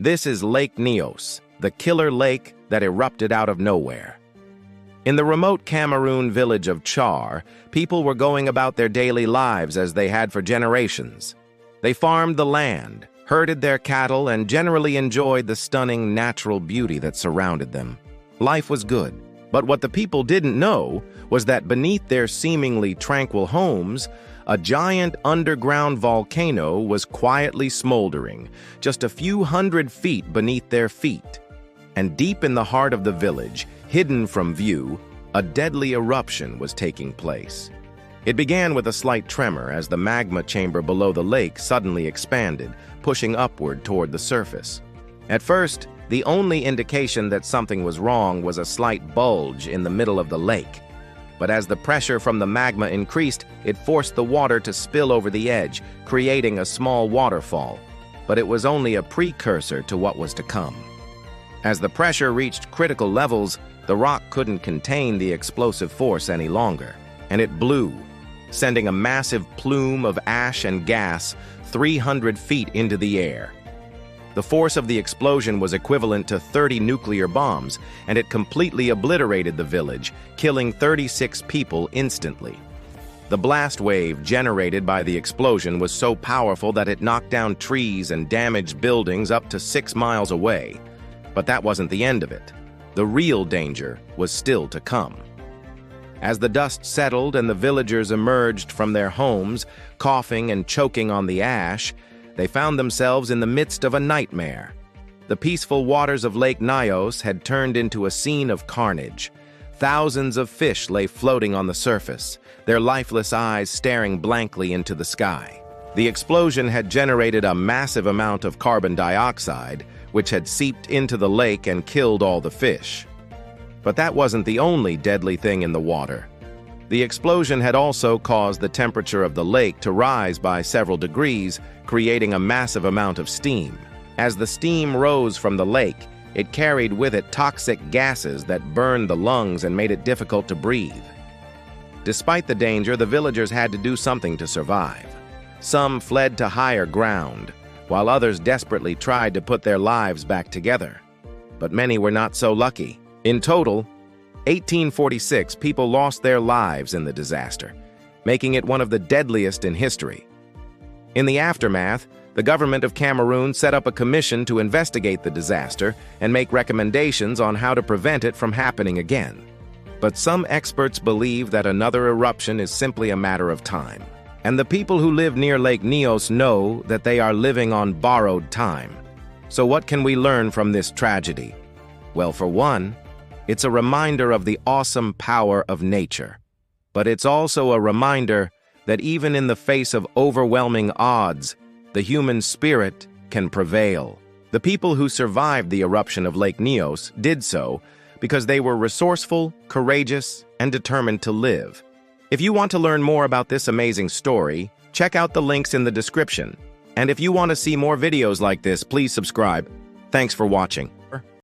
This is Lake Nyos, the killer lake that erupted out of nowhere. In the remote Cameroon village of Char, people were going about their daily lives as they had for generations. They farmed the land, herded their cattle, and generally enjoyed the stunning natural beauty that surrounded them. Life was good, but what the people didn't know was that beneath their seemingly tranquil homes, a giant underground volcano was quietly smoldering, just a few hundred feet beneath their feet. And deep in the heart of the village, hidden from view, a deadly eruption was taking place. It began with a slight tremor as the magma chamber below the lake suddenly expanded, pushing upward toward the surface. At first, the only indication that something was wrong was a slight bulge in the middle of the lake. But as the pressure from the magma increased, it forced the water to spill over the edge, creating a small waterfall. But it was only a precursor to what was to come. As the pressure reached critical levels, the rock couldn't contain the explosive force any longer, and it blew, sending a massive plume of ash and gas 300 feet into the air. The force of the explosion was equivalent to 30 nuclear bombs, and it completely obliterated the village, killing 36 people instantly. The blast wave generated by the explosion was so powerful that it knocked down trees and damaged buildings up to 6 miles away. But that wasn't the end of it. The real danger was still to come. As the dust settled and the villagers emerged from their homes, coughing and choking on the ash, they found themselves in the midst of a nightmare. The peaceful waters of Lake Nyos had turned into a scene of carnage. Thousands of fish lay floating on the surface, their lifeless eyes staring blankly into the sky. The explosion had generated a massive amount of carbon dioxide, which had seeped into the lake and killed all the fish. But that wasn't the only deadly thing in the water. The explosion had also caused the temperature of the lake to rise by several degrees, creating a massive amount of steam. As the steam rose from the lake, it carried with it toxic gases that burned the lungs and made it difficult to breathe. Despite the danger, the villagers had to do something to survive. Some fled to higher ground, while others desperately tried to put their lives back together. But many were not so lucky. In total, 1846 people lost their lives in the disaster, making it one of the deadliest in history. In the aftermath, the government of Cameroon set up a commission to investigate the disaster and make recommendations on how to prevent it from happening again. But some experts believe that another eruption is simply a matter of time. And the people who live near Lake Nyos know that they are living on borrowed time. So what can we learn from this tragedy? Well, for one, it's a reminder of the awesome power of nature. But it's also a reminder that even in the face of overwhelming odds, the human spirit can prevail. The people who survived the eruption of Lake Nyos did so because they were resourceful, courageous, and determined to live. If you want to learn more about this amazing story, check out the links in the description. And if you want to see more videos like this, please subscribe. Thanks for watching.